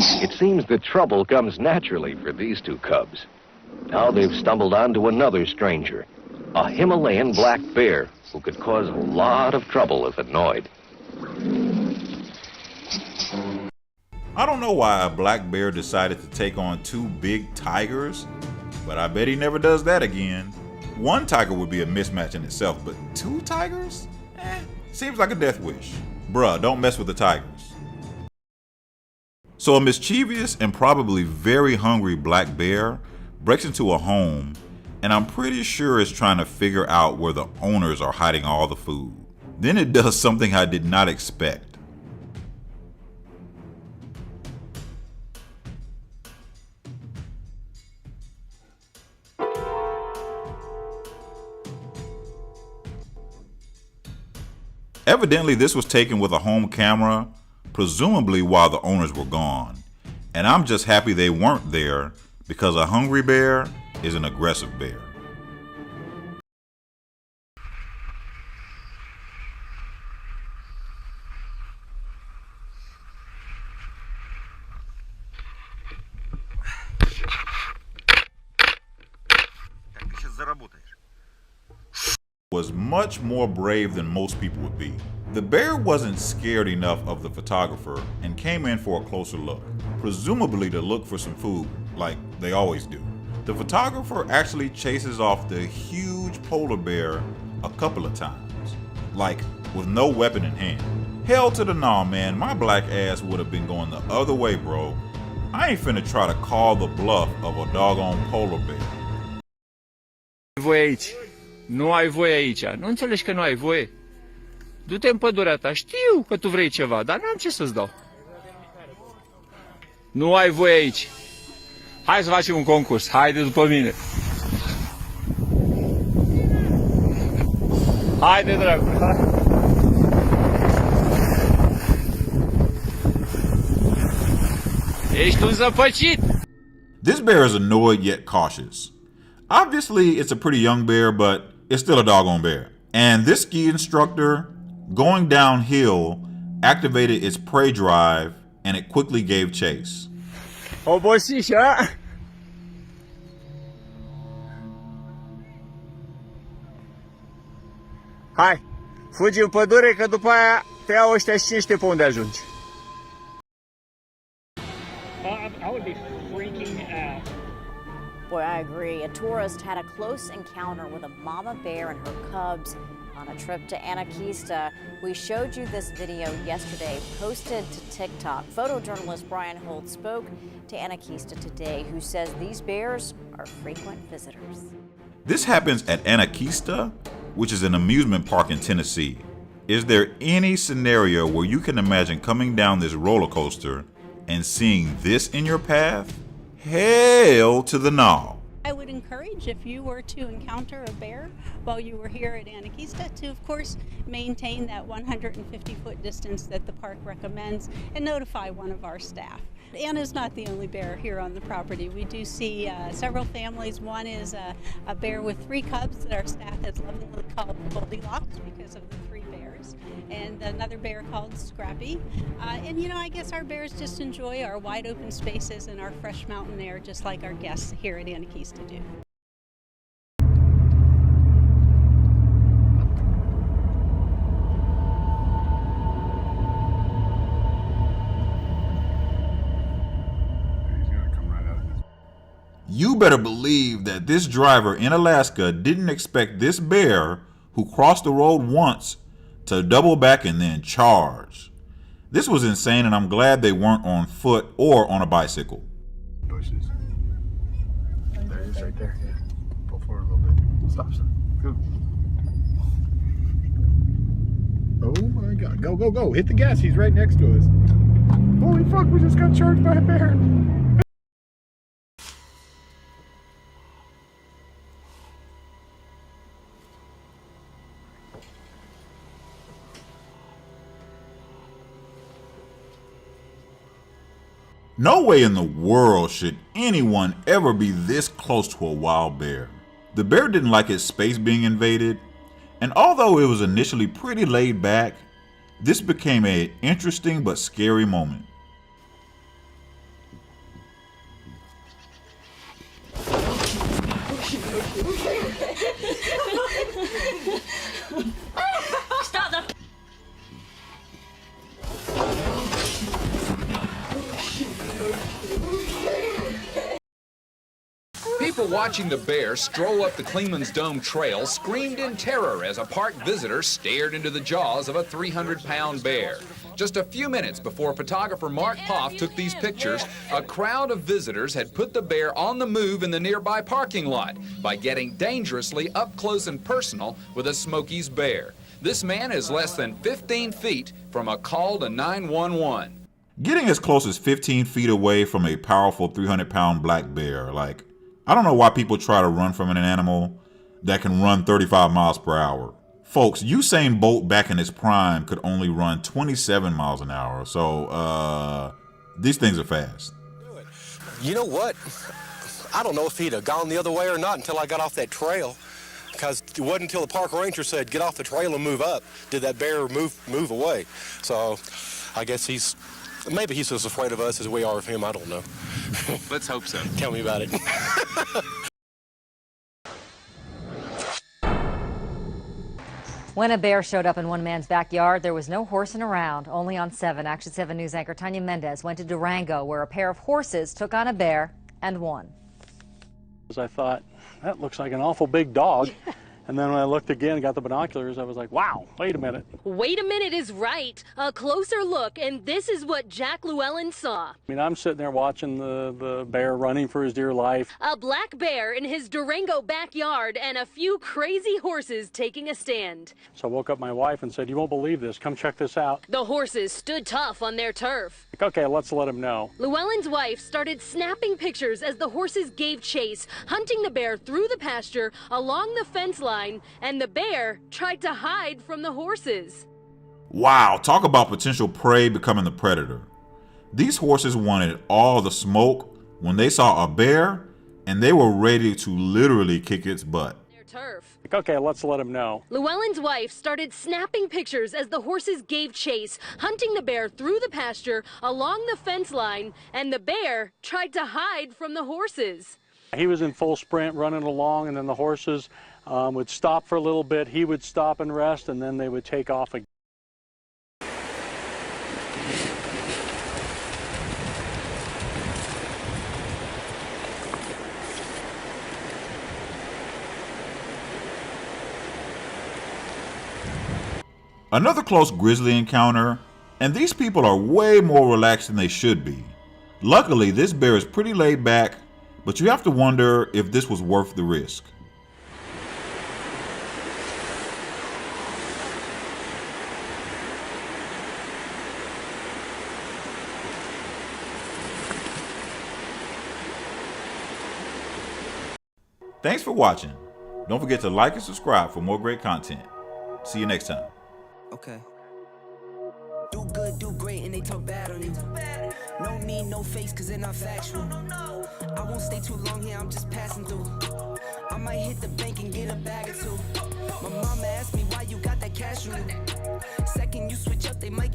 It seems that trouble comes naturally for these two cubs. Now they've stumbled onto another stranger, a Himalayan black bear who could cause a lot of trouble if annoyed. I don't know why a black bear decided to take on two big tigers, but I bet he never does that again. One tiger would be a mismatch in itself, but two tigers? Seems like a death wish. Bruh, don't mess with the tigers. So a mischievous and probably very hungry black bear breaks into a home, and I'm pretty sure it's trying to figure out where the owners are hiding all the food. Then it does something I did not expect. Evidently, this was taken with a home camera, presumably while the owners were gone. And I'm just happy they weren't there, because a hungry bear is an aggressive bear. Was much more brave than most people would be. The bear wasn't scared enough of the photographer and came in for a closer look, presumably to look for some food, like they always do. The photographer actually chases off the huge polar bear a couple of times, like with no weapon in hand. Hell to the nah, man, my black ass would have been going the other way, bro. I ain't finna try to call the bluff of a doggone polar bear. Nu ai voie aici. Nu înțelegi că nu ai voie? Du-te în pădurea ta. Știu că tu vrei ceva, dar n-am ce să-ți dau. Nu ai voie aici. Hai să facem un concurs. Haide după mine. Haide, dragul. Ești un zăpăcit. This bear is annoyed yet cautious. Obviously, it's a pretty young bear, but it's still a doggone bear. And this ski instructor, going downhill, activated its prey drive, and it quickly gave chase. Obosișa? Hai, fugi în pădure că după aia te iau ăștia și cine știe pe unde ajungi. I would be freaking out. Boy, I agree. A tourist had a close encounter with a mama bear and her cubs on a trip to Anakeesta. We showed you this video yesterday, posted to TikTok. Photojournalist Brian Holt spoke to Anakeesta today, who says these bears are frequent visitors. This happens at Anakeesta, which is an amusement park in Tennessee. Is there any scenario where you can imagine coming down this roller coaster and seeing this in your path? Hell to the no. I would encourage, if you were to encounter a bear while you were here at Anakeesta, to of course maintain that 150-foot distance that the park recommends and notify one of our staff. Anna's not the only bear here on the property. We do see several families. One is a bear with 3 cubs that our staff has lovingly called Goldilocks because of the 3 bears, and another bear called Scrappy. And you know, I guess our bears just enjoy our wide open spaces and our fresh mountain air just like our guests here at Anakeesta do. You better believe that this driver in Alaska didn't expect this bear, who crossed the road once, to double back and then charge. This was insane, and I'm glad they weren't on foot or on a bicycle. Bushes. There it is right there. Yeah. Pull forward a little bit. Stop, sir. Go. Oh my God. Go, go, go. Hit the gas. He's right next to us. Holy fuck, we just got charged by a bear. No way in the world should anyone ever be this close to a wild bear. The bear didn't like its space being invaded, and although it was initially pretty laid back, this became an interesting but scary moment. Stop them. People watching the bear stroll up the Clemens Dome Trail screamed in terror as a park visitor stared into the jaws of a 300-pound bear. Just a few minutes before photographer Mark Poff took these pictures, a crowd of visitors had put the bear on the move in the nearby parking lot by getting dangerously up close and personal with a Smokies bear. This man is less than 15 feet from a call to 911. Getting as close as 15 feet away from a powerful 300-pound black bear, like, I don't know why people try to run from an animal that can run 35 miles per hour. Folks, Usain Bolt back in his prime could only run 27 miles an hour, so these things are fast. You know what? I don't know if he'd have gone the other way or not until I got off that trail, because it wasn't until the park ranger said, get off the trail and move up, did that bear move away. So I guess maybe he's as afraid of us as we are of him, I don't know. Let's hope so. Tell me about it. When a bear showed up in one man's backyard, there was no horsing around. Only on 7, Action 7 News anchor Tanya Mendez went to Durango, where a pair of horses took on a bear and won. I thought, that looks like an awful big dog. And then when I looked again and got the binoculars, I was like, wow, wait a minute. Wait a minute is right. A closer look, and this is what Jack Llewellyn saw. I mean, I'm sitting there watching the bear running for his dear life. A black bear in his Durango backyard and a few crazy horses taking a stand. So I woke up my wife and said, you won't believe this. Come check this out. The horses stood tough on their turf. Like, okay, let's let him know. Llewellyn's wife started snapping pictures as the horses gave chase, hunting the bear through the pasture, along the fence line, and the bear tried to hide from the horses. Wow, talk about potential prey becoming the predator. These horses wanted all the smoke when they saw a bear, and they were ready to literally kick its butt. Their turf. Like, okay, let's let him know. Llewellyn's wife started snapping pictures as the horses gave chase, hunting the bear through the pasture, along the fence line, and the bear tried to hide from the horses. He was in full sprint running along, and then the horses would stop for a little bit. He would stop and rest, and then they would take off again. Another close grizzly encounter, and these people are way more relaxed than they should be. Luckily, this bear is pretty laid back, but you have to wonder if this was worth the risk. Thanks for watching. Don't forget to like and subscribe for more great content. See you next time. Okay. Do good, do great, and they talk bad on you. No need, no face, cause they're not factual. I won't stay too long here, I'm just passing through. I might hit the bank and get a bag or two. My mama asked me why you got that cash on you. Second you switch up, they might